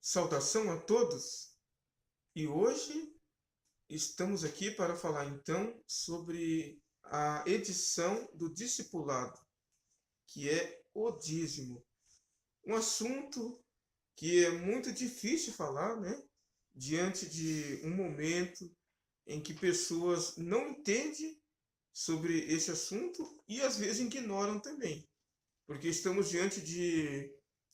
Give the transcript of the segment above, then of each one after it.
Saudação a todos! E hoje estamos aqui para falar então sobre a edição do discipulado, que é o dízimo. Um assunto que é muito difícil falar, né? Diante de um momento em que pessoas não entendem sobre esse assunto e às vezes ignoram também, porque estamos diante de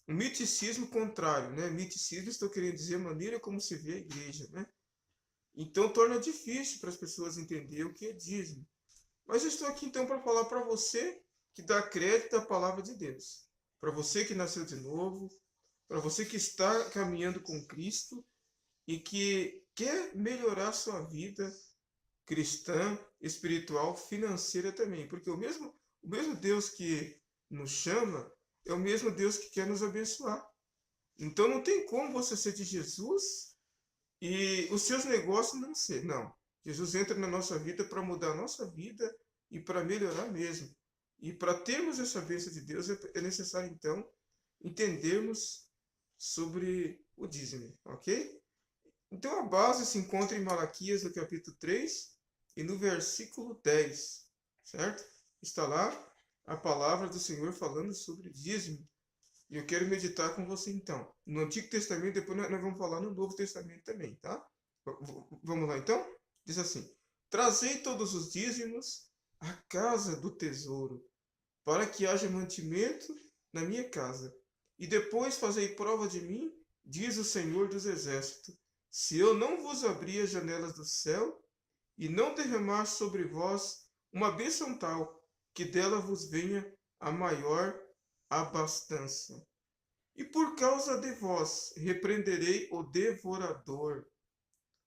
um miticismo contrário, né? Miticismo, estou querendo dizer, a maneira como se vê a igreja, né? Então torna difícil para as pessoas entender o que é dízimo. Mas eu estou aqui então para falar para você que dá crédito à palavra de Deus, para você que nasceu de novo, para você que está caminhando com Cristo e que quer melhorar sua vida cristã, espiritual, financeira também, porque o mesmo Deus que nos chama é o mesmo Deus que quer nos abençoar. Então não tem como você ser de Jesus e os seus negócios não ser. Não. Jesus entra na nossa vida para mudar a nossa vida e para melhorar mesmo. E para termos essa bênção de Deus é necessário então entendermos sobre o dízimo, ok? Então a base se encontra em Malaquias no capítulo 3 e no versículo 10, certo? Está lá a palavra do Senhor falando sobre dízimo. E eu quero meditar com você então. No Antigo Testamento, depois nós vamos falar no Novo Testamento também, tá? Vamos lá então? Diz assim: Trazei todos os dízimos à casa do tesouro, para que haja mantimento na minha casa. E depois fazei prova de mim, diz o Senhor dos Exércitos, se eu não vos abrir as janelas do céu e não derramar sobre vós uma bênção tal, que dela vos venha a maior abastança. E por causa de vós repreenderei o devorador,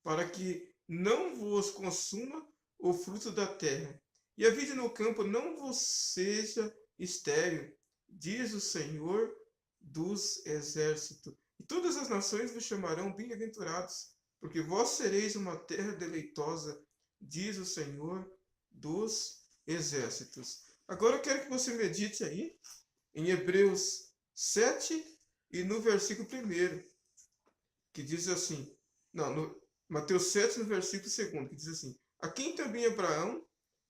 para que não vos consuma o fruto da terra, e a vide no campo não vos seja estéril, diz o Senhor dos Exércitos. E todas as nações vos chamarão bem-aventurados, porque vós sereis uma terra deleitosa, diz o Senhor dos Exércitos. Agora eu quero que você medite aí em Hebreus 7 e no versículo 1, que diz assim, não, no Mateus 7, no versículo 2, que diz assim: A quem também Abraão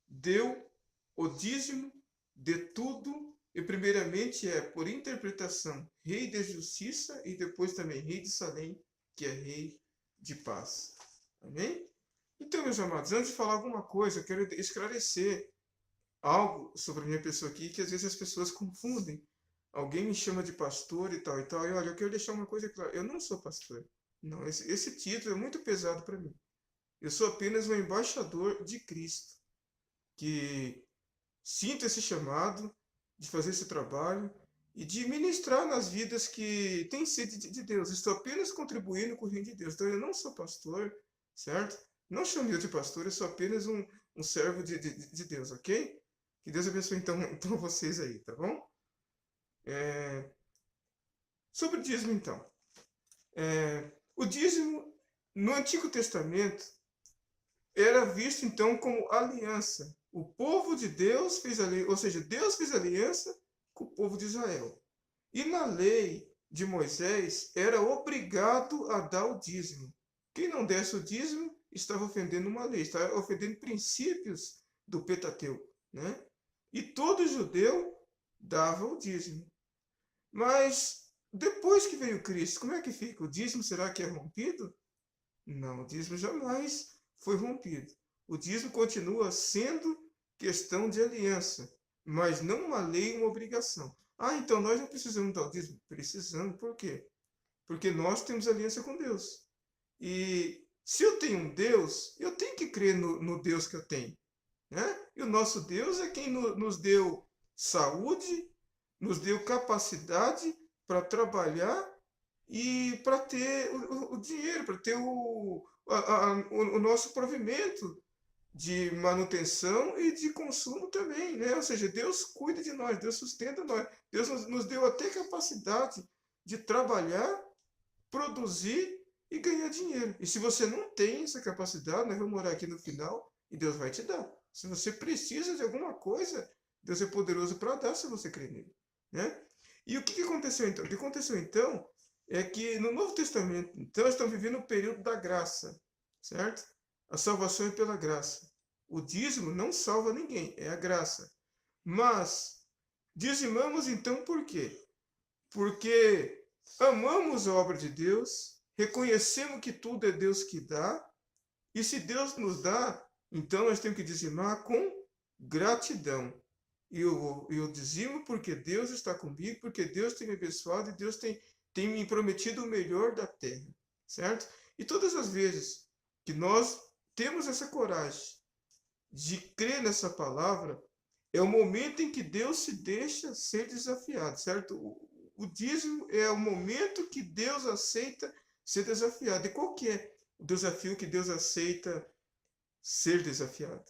deu o dízimo de tudo, e primeiramente por interpretação, rei de justiça, e depois também rei de Salém, que é rei de paz. Amém? Então, meus amados, antes de falar alguma coisa, eu quero esclarecer algo sobre a minha pessoa aqui, que às vezes as pessoas confundem. Alguém me chama de pastor e tal e tal, e olha, eu quero deixar uma coisa clara, eu não sou pastor. Não, esse título é muito pesado para mim. Eu sou apenas um embaixador de Cristo, que sinto esse chamado de fazer esse trabalho e de ministrar nas vidas que têm sede de Deus. Estou apenas contribuindo com o reino de Deus. Então eu não sou pastor, certo? Não chamo eu de pastor, eu sou apenas um servo de Deus, ok? Que Deus abençoe então vocês aí, tá bom? Sobre o dízimo então. O dízimo no Antigo Testamento era visto então como aliança. O povo de Deus fez aliança, ou seja, Deus fez aliança com o povo de Israel. E na lei de Moisés era obrigado a dar o dízimo. Quem não desse o dízimo estava ofendendo uma lei, estava ofendendo princípios do Pentateuco, né? E todo judeu dava o dízimo. Mas depois que veio Cristo, como é que fica? O dízimo será que é rompido? Não, o dízimo jamais foi rompido. O dízimo continua sendo questão de aliança, mas não uma lei, uma obrigação. Ah, então nós não precisamos dar o dízimo? Precisamos, por quê? Porque nós temos aliança com Deus. E se eu tenho um Deus, eu tenho que crer no Deus que eu tenho, né? E o nosso Deus é quem nos deu saúde, nos deu capacidade para trabalhar e para ter o dinheiro, para ter o nosso provimento de manutenção e de consumo também, né? Ou seja, Deus cuida de nós, Deus sustenta nós, Deus nos deu até capacidade de trabalhar, produzir e ganhar dinheiro. E se você não tem essa capacidade, nós vamos orar aqui no final e Deus vai te dar. Se você precisa de alguma coisa, Deus é poderoso para dar se você crer nele, né? E o que aconteceu então? O que aconteceu então é que no Novo Testamento, então, estamos vivendo o período da graça, certo? A salvação é pela graça. O dízimo não salva ninguém, é a graça. Mas dizimamos então por quê? Porque amamos a obra de Deus, reconhecemos que tudo é Deus que dá, e se Deus nos dá, então nós temos que dizimar com gratidão. E eu dizimo porque Deus está comigo, porque Deus tem me abençoado e Deus tem me prometido o melhor da terra, certo? E todas as vezes que nós temos essa coragem de crer nessa palavra, é o momento em que Deus se deixa ser desafiado, certo? O dízimo é o momento que Deus aceita ser desafiado. E qual que é o desafio que Deus aceita ser desafiado?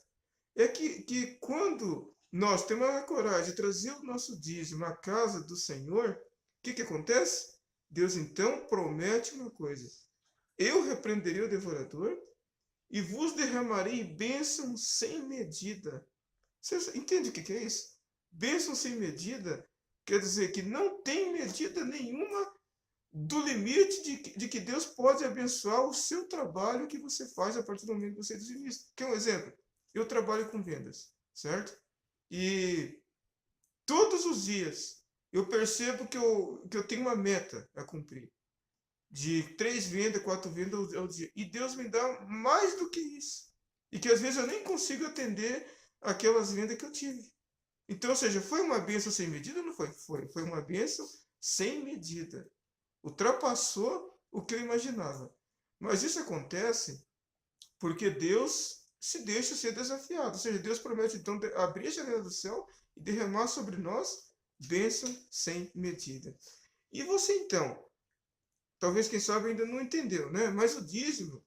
É que quando nós temos a coragem de trazer o nosso dízimo à casa do Senhor, o que acontece? Deus então promete uma coisa: eu repreenderei o devorador e vos derramarei bênção sem medida. Você entende o que é isso? Bênção sem medida quer dizer que não tem medida nenhuma do limite de que Deus pode abençoar o seu trabalho que você faz a partir do momento que você é dizimista. Quer um exemplo? Eu trabalho com vendas, certo? E todos os dias eu percebo que eu tenho uma meta a cumprir. De 3 vendas, 4 vendas ao dia. E Deus me dá mais do que isso. E que às vezes eu nem consigo atender aquelas vendas que eu tive. Então, ou seja, foi uma bênção sem medida? Não foi? Foi uma bênção sem medida. Ultrapassou o que eu imaginava. Mas isso acontece porque Deus se deixa ser desafiado. Ou seja, Deus promete então abrir a janela do céu e derramar sobre nós bênção sem medida. E você então, talvez quem sabe ainda não entendeu, né? Mas o dízimo,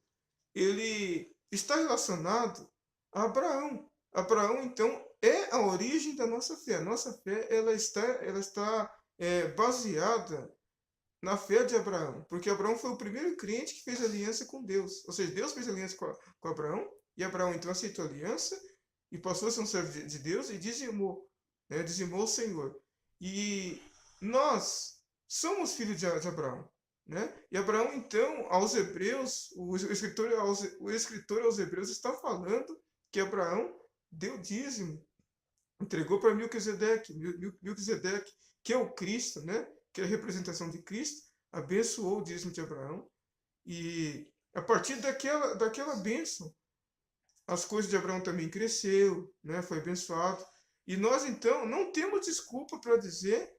ele está relacionado a Abraão. Abraão, então, é a origem da nossa fé. A nossa fé, ela está baseada na fé de Abraão, porque Abraão foi o primeiro crente que fez aliança com Deus. Ou seja, Deus fez aliança com Abraão, e Abraão então aceitou a aliança e passou a ser um servo de Deus e dizimou, né? Dizimou o Senhor. E nós somos filhos de Abraão, né? E Abraão então, aos Hebreus, o escritor aos Hebreus está falando que Abraão deu dízimo, entregou para Melquisedeque, que é o Cristo, né? Que é a representação de Cristo, abençoou o dízimo de Abraão. E a partir daquela bênção, as coisas de Abraão também cresceu, né? Foi abençoado. E nós, então, não temos desculpa para dizer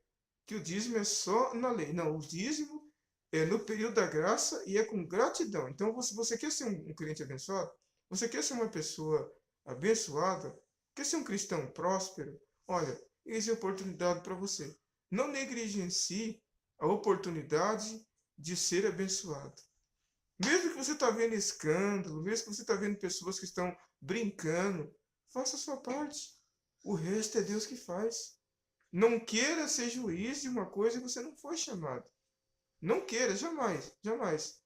que o dízimo é só na lei. Não, o dízimo é no período da graça e é com gratidão. Então, você quer ser um crente abençoado? Você quer ser uma pessoa abençoada? Quer ser um cristão próspero? Olha, eis a oportunidade para você. Não negligencie a oportunidade de ser abençoado. Mesmo que você está vendo escândalo, mesmo que você está vendo pessoas que estão brincando, faça a sua parte. O resto é Deus que faz. Não queira ser juiz de uma coisa que você não foi chamado. Não queira, jamais, jamais.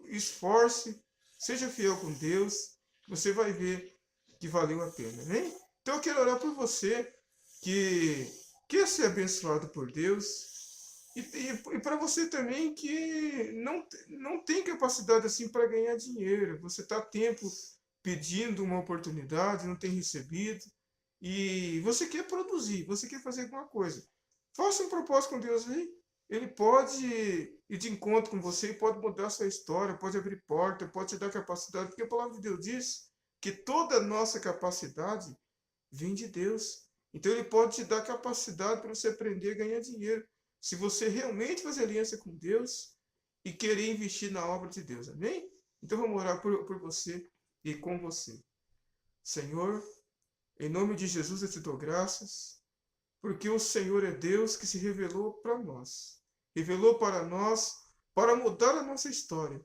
Esforce, seja fiel com Deus, você vai ver que valeu a pena, né? Então eu quero orar por você que quer ser abençoado por Deus e para você também que não tem capacidade assim para ganhar dinheiro. Você está tempo pedindo uma oportunidade, não tem recebido e você quer produzir, você quer fazer alguma coisa. Faça um propósito com Deus aí. Ele pode ir de encontro com você, pode mudar a sua história, pode abrir porta, pode te dar capacidade, porque a palavra de Deus diz que toda a nossa capacidade vem de Deus. Então ele pode te dar capacidade para você aprender a ganhar dinheiro. Se você realmente fazer aliança com Deus e querer investir na obra de Deus, amém? Então vamos orar por você e com você. Senhor, em nome de Jesus eu te dou graças, porque o Senhor é Deus que se revelou para nós. Revelou para nós para mudar a nossa história.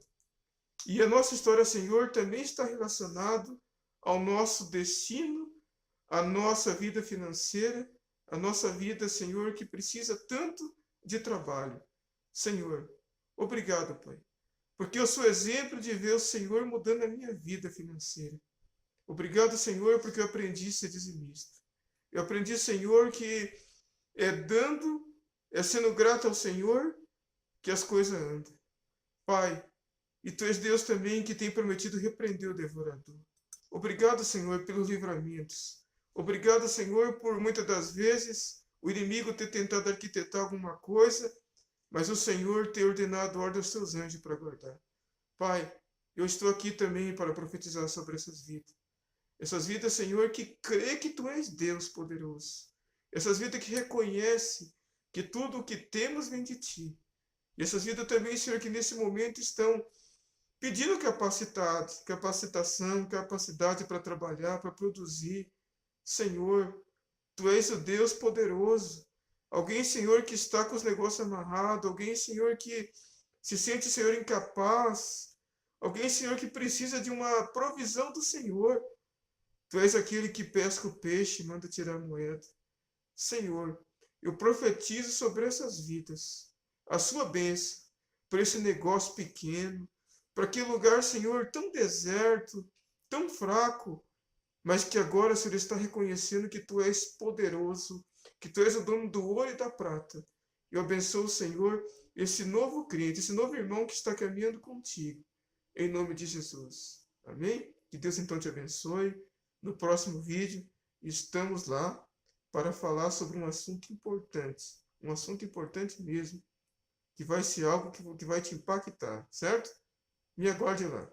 E a nossa história, Senhor, também está relacionada ao nosso destino, à nossa vida financeira, a nossa vida, Senhor, que precisa tanto de trabalho. Senhor, obrigado, Pai. porque eu sou exemplo de ver o Senhor mudando a minha vida financeira. Obrigado, Senhor, porque eu aprendi a ser dizimista. Eu aprendi, Senhor, que é dando, é sendo grato ao Senhor que as coisas andam. Pai, e Tu és Deus também que tem prometido repreender o devorador. Obrigado, Senhor, pelos livramentos. Obrigado, Senhor, por muitas das vezes o inimigo ter tentado arquitetar alguma coisa, mas o Senhor ter ordenado ordem aos Teus anjos para guardar. Pai, eu estou aqui também para profetizar sobre essas vidas. Essas vidas, Senhor, que crê que Tu és Deus poderoso. Essas vidas que reconhecem que tudo o que temos vem de Ti. E essas vidas também, Senhor, que nesse momento estão pedindo capacitação, capacidade para trabalhar, para produzir. Senhor, Tu és o Deus poderoso. Alguém, Senhor, que está com os negócios amarrados. Alguém, Senhor, que se sente, Senhor, incapaz. Alguém, Senhor, que precisa de uma provisão do Senhor. Tu és aquele que pesca o peixe e manda tirar a moeda. Senhor, eu profetizo sobre essas vidas a sua bênção, por esse negócio pequeno, para aquele lugar, Senhor, tão deserto, tão fraco, mas que agora, Senhor, está reconhecendo que Tu és poderoso, que Tu és o dono do ouro e da prata. Eu abençoo, Senhor, esse novo crente, esse novo irmão que está caminhando contigo, em nome de Jesus. Amém? Que Deus então te abençoe. No próximo vídeo, estamos lá para falar sobre um assunto importante mesmo, que vai ser algo que vai te impactar, certo? Me aguarde lá.